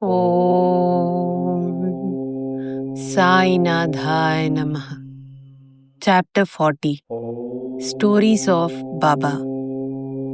Om Sainadhaya Namaha. Chapter 40. Stories of Baba.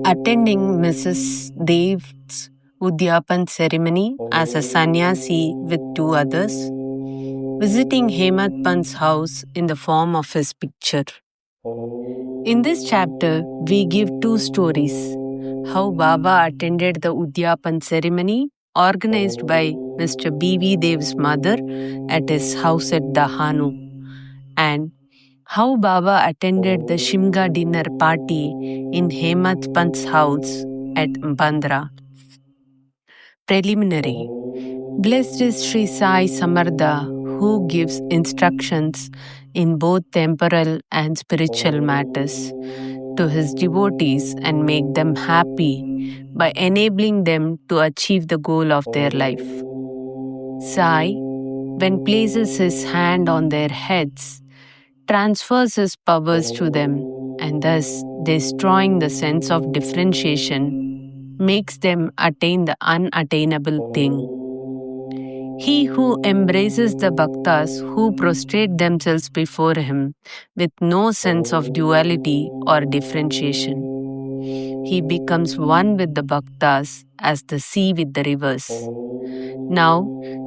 Attending Mrs. Dev's Udyapan ceremony as a sannyasi with two others. Visiting Hemat Pant's house in the form of his picture. In this chapter, we give two stories. How Baba attended the Udyapan ceremony organized by Mr. B.V. Dev's mother at his house at Dahanu, and how Baba attended the Shimga dinner party in Hemat Pant's house at Bandra. Preliminary. Blessed is Sri Sai Samartha, who gives instructions in both temporal and spiritual matters to his devotees and make them happy by enabling them to achieve the goal of their life. Sai, when places his hand on their heads, transfers his powers to them and thus destroying the sense of differentiation, makes them attain the unattainable thing. He who embraces the bhaktas who prostrate themselves before him with no sense of duality or differentiation. He becomes one with the bhaktas as the sea with the rivers. Now,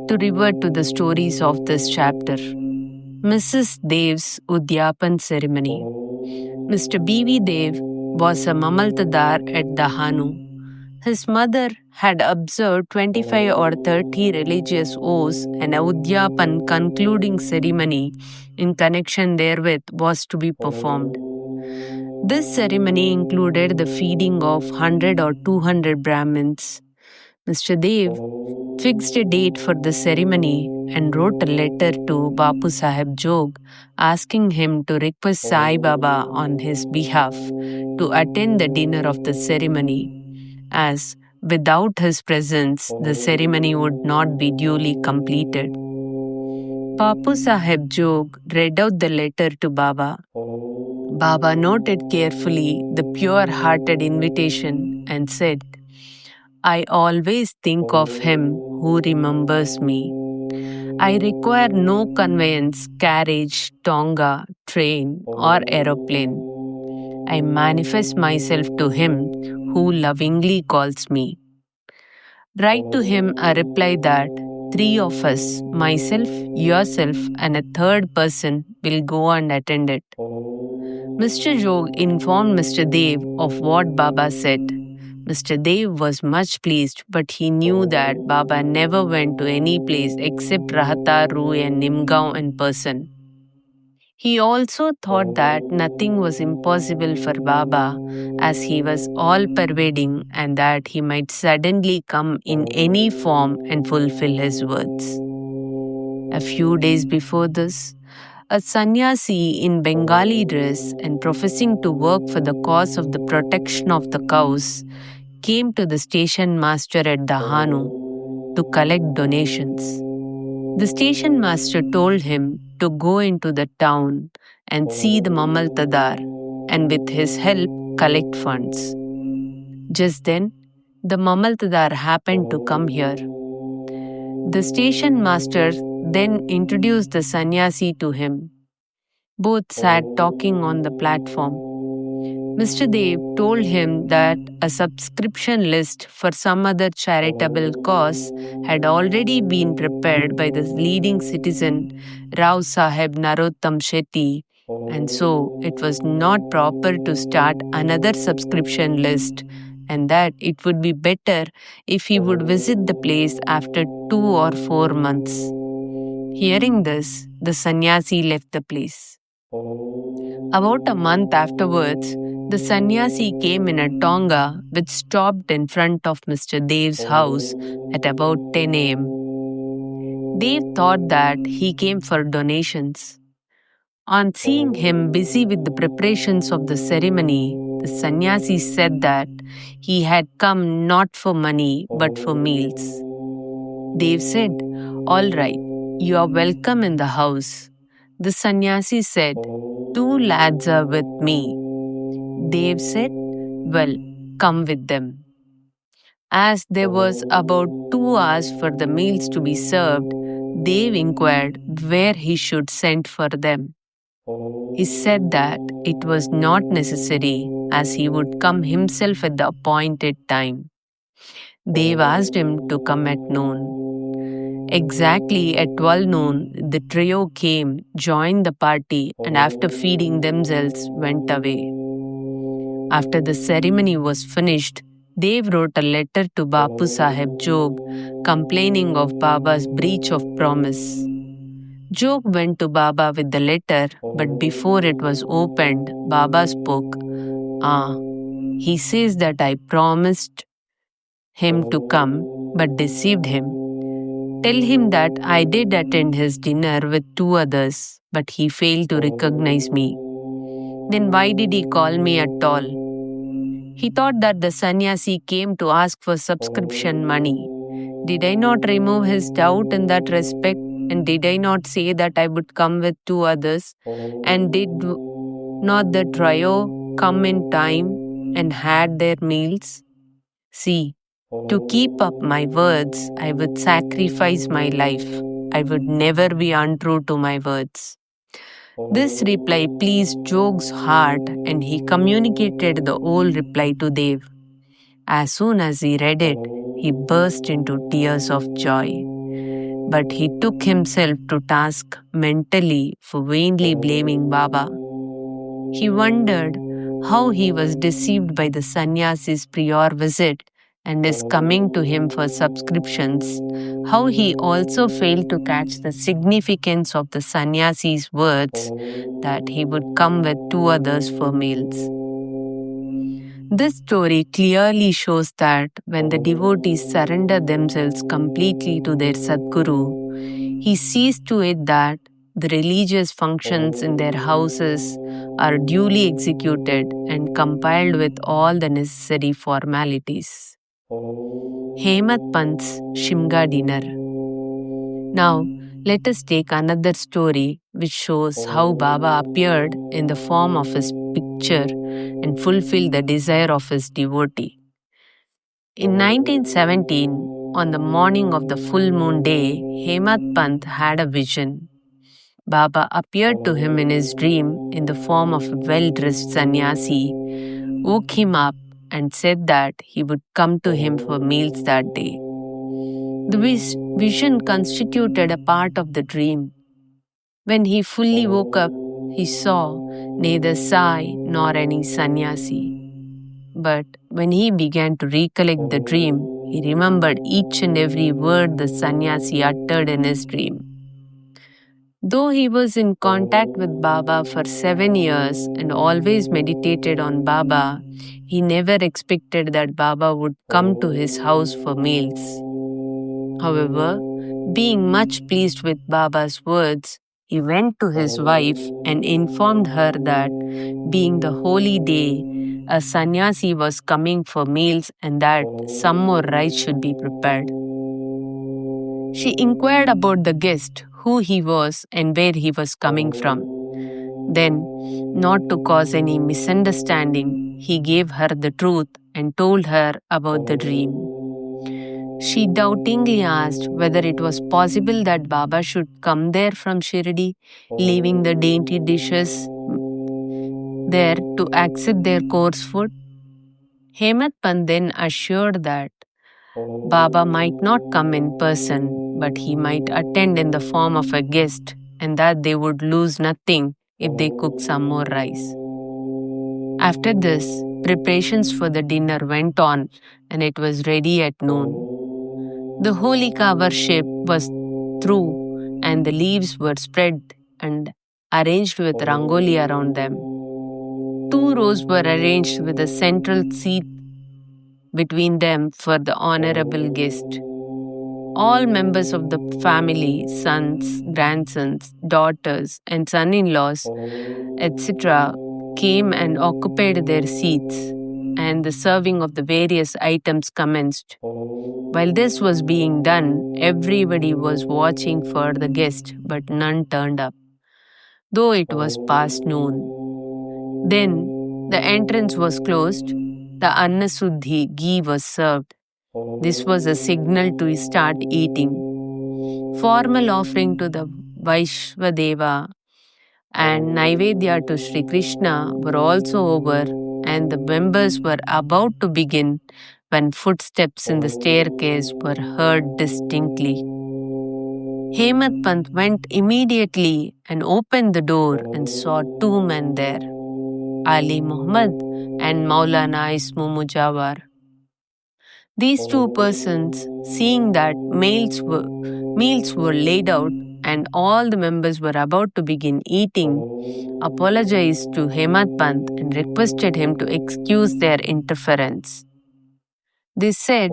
to revert to the stories of this chapter. Mrs. Dev's Udyapan ceremony. Mr. B.V. Dev was a Mamaltadar at Dahanu. His mother had observed 25 or 30 religious oaths, and a Udyapan concluding ceremony in connection therewith was to be performed. This ceremony included the feeding of 100 or 200 Brahmins. Mr. Dev fixed a date for the ceremony and wrote a letter to Bapu Sahib Jog asking him to request Sai Baba on his behalf to attend the dinner of the ceremony, as without his presence the ceremony would not be duly completed. Bapu Sahib Jog read out the letter to Baba. Baba noted carefully the pure-hearted invitation and said, I always think of him who remembers me. I require no conveyance, carriage, tonga, train, or aeroplane. I manifest myself to him who lovingly calls me. Write to him a reply that 3 of us, myself, yourself, and a third person, will go and attend it. Mr. Jog informed Mr. Dev of what Baba said. Mr. Dev was much pleased, but he knew that Baba never went to any place except Rahataru and Nimgaon in person. He also thought that nothing was impossible for Baba as he was all-pervading and that he might suddenly come in any form and fulfill his words. A few days before this, a sannyasi in Bengali dress and professing to work for the cause of the protection of the cows came to the station master at Dahanu to collect donations. The station master told him to go into the town and see the Mamaltadar and with his help collect funds. Just then, the Mamaltadar happened to come here. The station master then introduced the sannyasi to him. Both sat talking on the platform. Mr. Dev told him that a subscription list for some other charitable cause had already been prepared by the leading citizen Rao Sahib Narottam Shetty, and so it was not proper to start another subscription list, and that it would be better if he would visit the place after 2 or 4 months. Hearing this, the sannyasi left the place. About a month afterwards, the sannyasi came in a tonga which stopped in front of Mr. Dev's house at about 10 a.m. Dev thought that he came for donations. On seeing him busy with the preparations of the ceremony, the sannyasi said that he had come not for money but for meals. Dev said, All right, you are welcome in the house. The sannyasi said, 2 lads are with me. Dev said, Well, come with them. As there was about 2 hours for the meals to be served, Dev inquired where he should send for them. He said that it was not necessary, as he would come himself at the appointed time. Dev asked him to come at noon. Exactly at 12 noon, the trio came, joined the party, and after feeding themselves, went away. After the ceremony was finished, Dev wrote a letter to Bapu Sahib Jog complaining of Baba's breach of promise. Jog went to Baba with the letter, but before it was opened, Baba spoke. He says that I promised him to come but deceived him. Tell him that I did attend his dinner with 2 others, but he failed to recognize me. Then why did he call me at all? He thought that the sannyasi came to ask for subscription money. Did I not remove his doubt in that respect? And did I not say that I would come with 2 others? And did not the trio come in time and had their meals? See, to keep up my words, I would sacrifice my life. I would never be untrue to my words. This reply pleased Jog's heart and he communicated the whole reply to Dev. As soon as he read it, he burst into tears of joy. But he took himself to task mentally for vainly blaming Baba. He wondered how he was deceived by the sannyasi's prior visit and his coming to him for subscriptions, how he also failed to catch the significance of the sannyasi's words that he would come with 2 others for meals. This story clearly shows that when the devotees surrender themselves completely to their Sadguru, he sees to it that the religious functions in their houses are duly executed and compiled with all the necessary formalities. Hemat Pant's Shimga dinner. Now, let us take another story which shows how Baba appeared in the form of his picture and fulfilled the desire of his devotee. In 1917, on the morning of the full moon day, Hemat Pant had a vision. Baba appeared to him in his dream in the form of a well-dressed sannyasi, woke him up and said that he would come to him for meals that day. The vision constituted a part of the dream. When he fully woke up, he saw neither Sai nor any sannyasi. But when he began to recollect the dream, he remembered each and every word the sannyasi uttered in his dream. Though he was in contact with Baba for 7 years and always meditated on Baba, he never expected that Baba would come to his house for meals. However, being much pleased with Baba's words, he went to his wife and informed her that, being the holy day, a sannyasi was coming for meals and that some more rice should be prepared. She inquired about the guest, who he was and where he was coming from. Then, not to cause any misunderstanding, he gave her the truth and told her about the dream. She doubtingly asked whether it was possible that Baba should come there from Shirdi, leaving the dainty dishes there to accept their coarse food. Hemat Pant then assured that Baba might not come in person, but he might attend in the form of a guest, and that they would lose nothing if they cooked some more rice. After this, preparations for the dinner went on, and it was ready at noon. The Holika worship was through, and the leaves were spread and arranged with rangoli around them. 2 rows were arranged with a central seat between them for the honorable guest. All members of the family, sons, grandsons, daughters, and son in laws, etc., came and occupied their seats, and the serving of the various items commenced. While this was being done, everybody was watching for the guest, but none turned up, though it was past noon. Then the entrance was closed, the Annasuddhi ghee was served, This was a signal to start eating. Formal offering to the Vaishvadeva and Naivedya to Sri Krishna were also over, and the members were about to begin when footsteps in the staircase were heard distinctly. Hemat Pant went immediately and opened the door and saw two men there, Ali Muhammad and Maulana Ismu Mujawar. These two persons, seeing that meals were laid out and all the members were about to begin eating, apologized to Hemat Pant and requested him to excuse their interference. They said,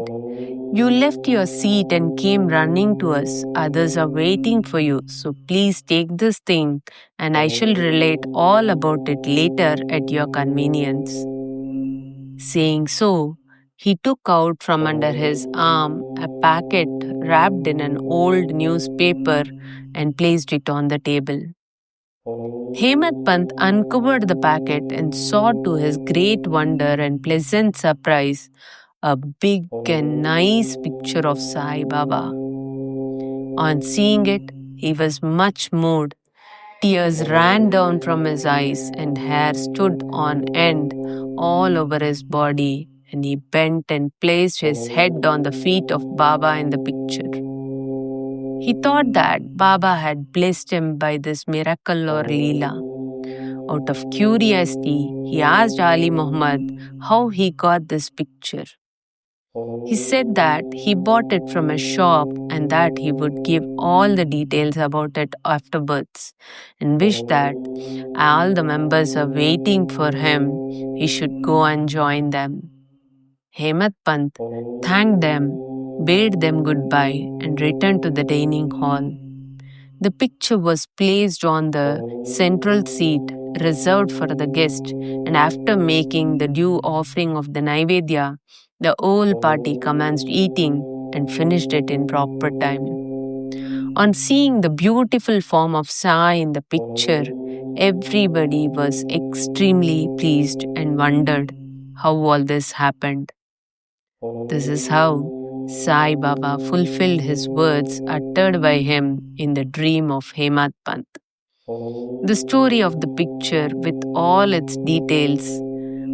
"You left your seat and came running to us. Others are waiting for you, so please take this thing and I shall relate all about it later at your convenience." Saying so, he took out from under his arm a packet wrapped in an old newspaper and placed it on the table. Hemat Pant uncovered the packet and saw to his great wonder and pleasant surprise a big and nice picture of Sai Baba. On seeing it, he was much moved. Tears ran down from his eyes and hair stood on end all over his body, and he bent and placed his head on the feet of Baba in the picture. He thought that Baba had blessed him by this miracle or Leela. Out of curiosity, he asked Ali Muhammad how he got this picture. He said that he bought it from a shop and that he would give all the details about it afterwards, and wished that all the members are waiting for him, he should go and join them. Hemat Pant thanked them, bade them goodbye, and returned to the dining hall. The picture was placed on the central seat reserved for the guest, and after making the due offering of the Naivedya, the whole party commenced eating and finished it in proper time. On seeing the beautiful form of Sai in the picture, everybody was extremely pleased and wondered how all this happened. This is how Sai Baba fulfilled his words uttered by him in the dream of Hemat Pant. The story of the picture, with all its details,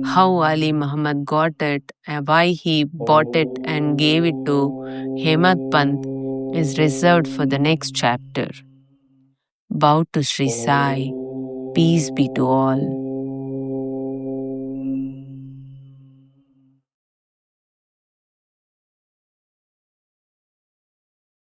how Ali Muhammad got it, and why he bought it and gave it to Hemat Pant, is reserved for the next chapter. Bow to Sri Sai. Peace be to all.